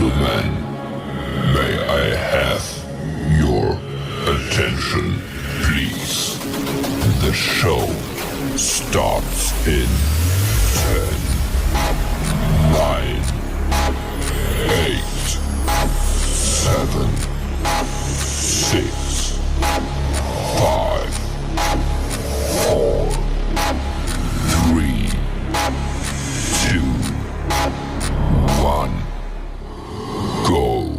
gentlemen, may I have your attention, please? The show starts in 10, 9, 8, 7, 6, 5, 4, 3, 2, 1, go.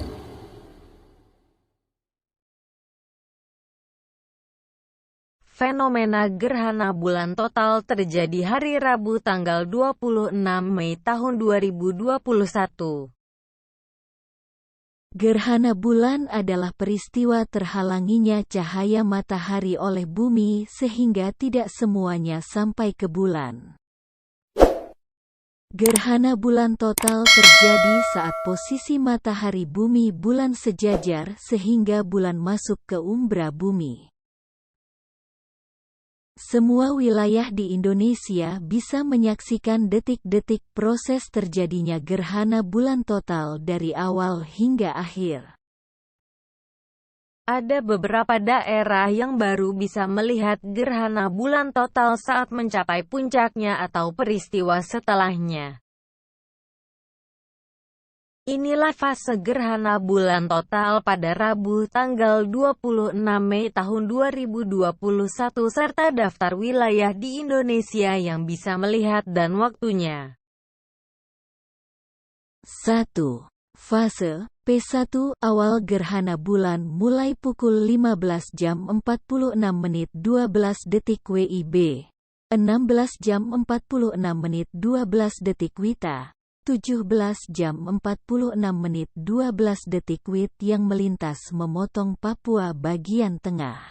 Fenomena gerhana bulan total terjadi hari Rabu tanggal 26 Mei tahun 2021. Gerhana bulan adalah peristiwa terhalanginya cahaya matahari oleh bumi sehingga tidak semuanya sampai ke bulan. Gerhana bulan total terjadi saat posisi matahari bumi bulan sejajar sehingga bulan masuk ke umbra bumi. Semua wilayah di Indonesia bisa menyaksikan detik-detik proses terjadinya gerhana bulan total dari awal hingga akhir. Ada beberapa daerah yang baru bisa melihat gerhana bulan total saat mencapai puncaknya atau peristiwa setelahnya. Inilah fase gerhana bulan total pada Rabu tanggal 26 Mei tahun 2021 serta daftar wilayah di Indonesia yang bisa melihat dan waktunya. 1. Fase P1 awal gerhana bulan mulai pukul 15 jam 46 menit 12 detik WIB, 16 jam 46 menit 12 detik WITA. 17 jam 46 menit 12 detik WIT yang melintas memotong Papua bagian tengah.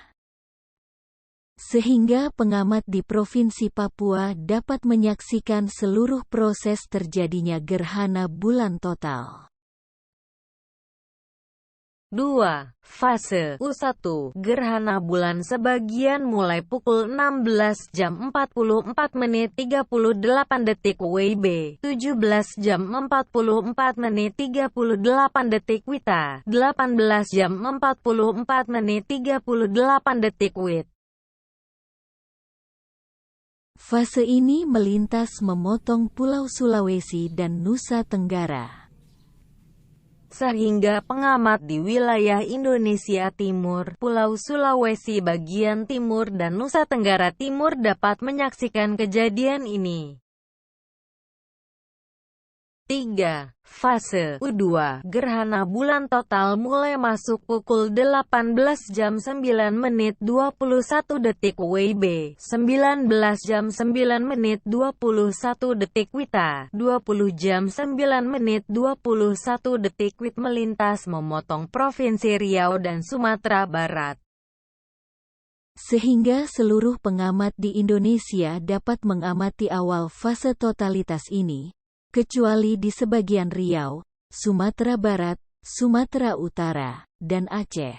Sehingga pengamat di Provinsi Papua dapat menyaksikan seluruh proses terjadinya gerhana bulan total. 2. Fase U1 gerhana bulan sebagian mulai pukul 16 jam 44 menit 38 detik WIB, 17 jam 44 menit 38 detik WITA, 18 jam 44 menit 38 detik WIT. Fase ini melintas memotong Pulau Sulawesi dan Nusa Tenggara. Sehingga pengamat di wilayah Indonesia Timur, Pulau Sulawesi bagian timur dan Nusa Tenggara Timur dapat menyaksikan kejadian ini. 3. Fase U2 gerhana bulan total mulai masuk pukul 18 jam 9 menit 21 detik WIB, 19 jam 9 menit 21 detik WITA, 20 jam 9 menit 21 detik WIT melintas memotong Provinsi Riau dan Sumatera Barat. Sehingga seluruh pengamat di Indonesia dapat mengamati awal fase totalitas ini, kecuali di sebagian Riau, Sumatera Barat, Sumatera Utara, dan Aceh.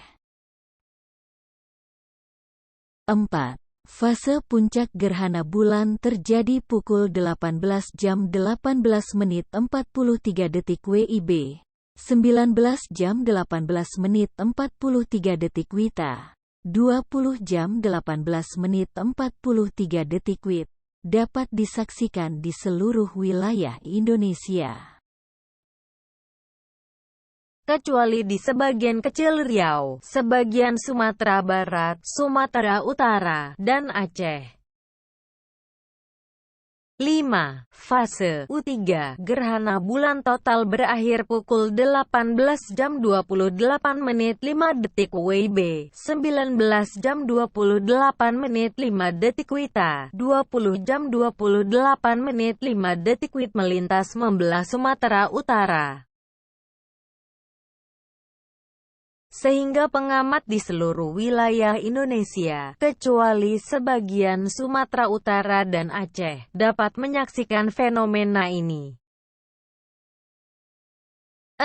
4. Fase puncak gerhana bulan terjadi pukul 18 jam 18 menit 43 detik WIB, 19 jam 18 menit 43 detik WITA, 20 jam 18 menit 43 detik WIT. Dapat disaksikan di seluruh wilayah Indonesia. Kecuali di sebagian kecil Riau, sebagian Sumatera Barat, Sumatera Utara, dan Aceh. 5. Fase U3 gerhana bulan total berakhir pukul 18 jam 28 menit 5 detik WIB, 19 jam 28 menit 5 detik WITA, 20 jam 28 menit 5 detik WIT melintas membelah Sumatera Utara. Sehingga pengamat di seluruh wilayah Indonesia, kecuali sebagian Sumatera Utara dan Aceh, dapat menyaksikan fenomena ini.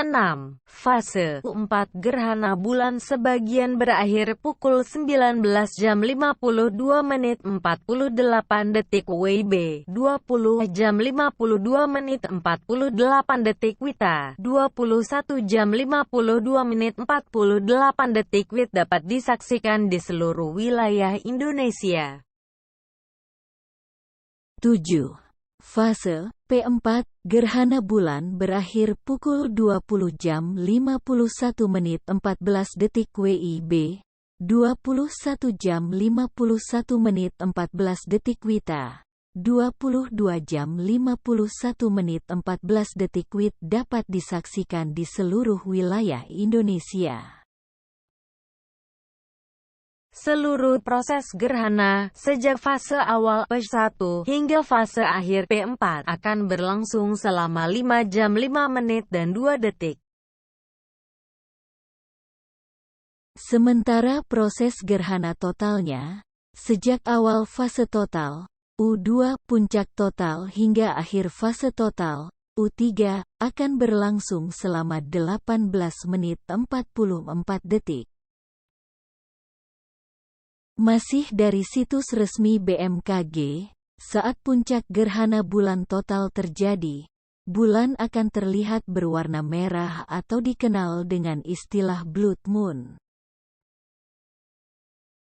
6. Fase U4 gerhana bulan sebagian berakhir pukul 19 jam 52 menit 48 detik WIB, 20 jam 52 menit 48 detik WITA, 21 jam 52 menit 48 detik WIT dapat disaksikan di seluruh wilayah Indonesia. 7. Fase P4 gerhana bulan berakhir pukul 20 jam 51 menit 14 detik WIB, 21 jam 51 menit 14 detik WITA, 22 jam 51 menit 14 detik WIT dapat disaksikan di seluruh wilayah Indonesia. Seluruh proses gerhana, sejak fase awal P1 hingga fase akhir P4, akan berlangsung selama 5 jam 5 menit dan 2 detik. Sementara proses gerhana totalnya, sejak awal fase total, U2 puncak total hingga akhir fase total, U3, akan berlangsung selama 18 menit 44 detik. Masih dari situs resmi BMKG, saat puncak gerhana bulan total terjadi, bulan akan terlihat berwarna merah atau dikenal dengan istilah blood moon.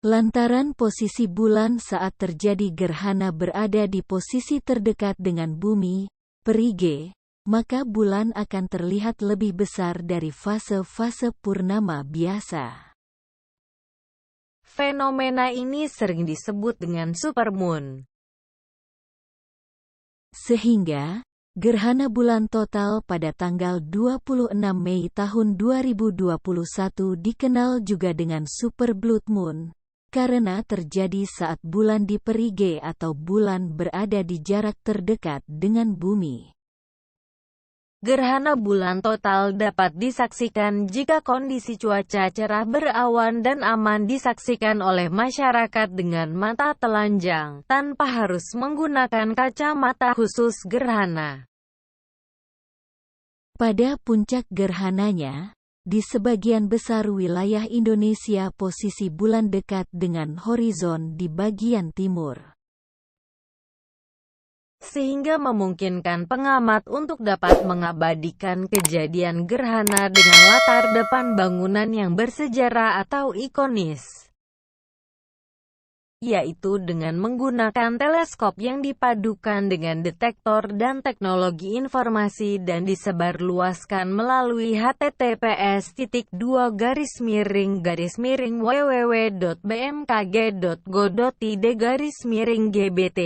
Lantaran posisi bulan saat terjadi gerhana berada di posisi terdekat dengan bumi, perige, maka bulan akan terlihat lebih besar dari fase-fase purnama biasa. Fenomena ini sering disebut dengan supermoon. Sehingga, gerhana bulan total pada tanggal 26 Mei tahun 2021 dikenal juga dengan super blood moon, karena terjadi saat bulan di perige atau bulan berada di jarak terdekat dengan bumi. Gerhana bulan total dapat disaksikan jika kondisi cuaca cerah berawan dan aman disaksikan oleh masyarakat dengan mata telanjang, tanpa harus menggunakan kacamata khusus gerhana. Pada puncak gerhananya, di sebagian besar wilayah Indonesia posisi bulan dekat dengan horizon di bagian timur, sehingga memungkinkan pengamat untuk dapat mengabadikan kejadian gerhana dengan latar depan bangunan yang bersejarah atau ikonis, yaitu dengan menggunakan teleskop yang dipadukan dengan detektor dan teknologi informasi dan disebarluaskan melalui https://www.bmkg.go.id/gbt.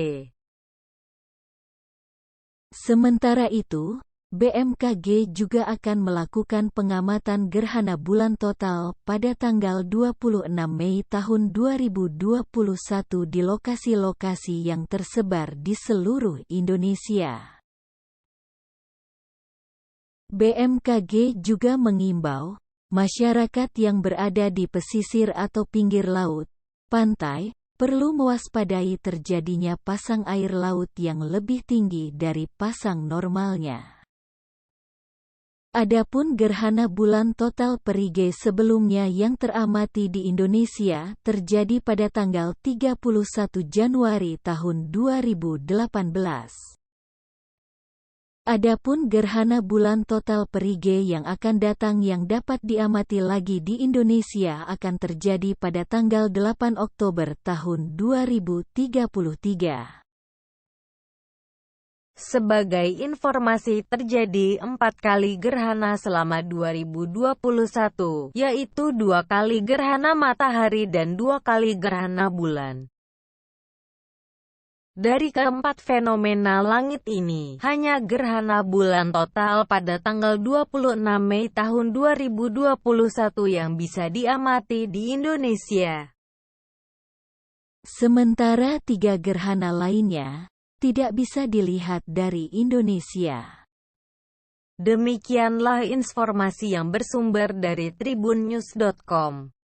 Sementara itu, BMKG juga akan melakukan pengamatan gerhana bulan total pada tanggal 26 Mei tahun 2021 di lokasi-lokasi yang tersebar di seluruh Indonesia. BMKG juga mengimbau masyarakat yang berada di pesisir atau pinggir laut, pantai, perlu mewaspadai terjadinya pasang air laut yang lebih tinggi dari pasang normalnya. Adapun gerhana bulan total perige sebelumnya yang teramati di Indonesia terjadi pada tanggal 31 Januari tahun 2018. Adapun gerhana bulan total perige yang akan datang yang dapat diamati lagi di Indonesia akan terjadi pada tanggal 8 Oktober tahun 2033. Sebagai informasi, terjadi 4 kali gerhana selama 2021, yaitu 2 kali gerhana matahari dan 2 kali gerhana bulan. Dari keempat fenomena langit ini, hanya gerhana bulan total pada tanggal 26 Mei tahun 2021 yang bisa diamati di Indonesia. Sementara 3 gerhana lainnya tidak bisa dilihat dari Indonesia. Demikianlah informasi yang bersumber dari tribunnews.com.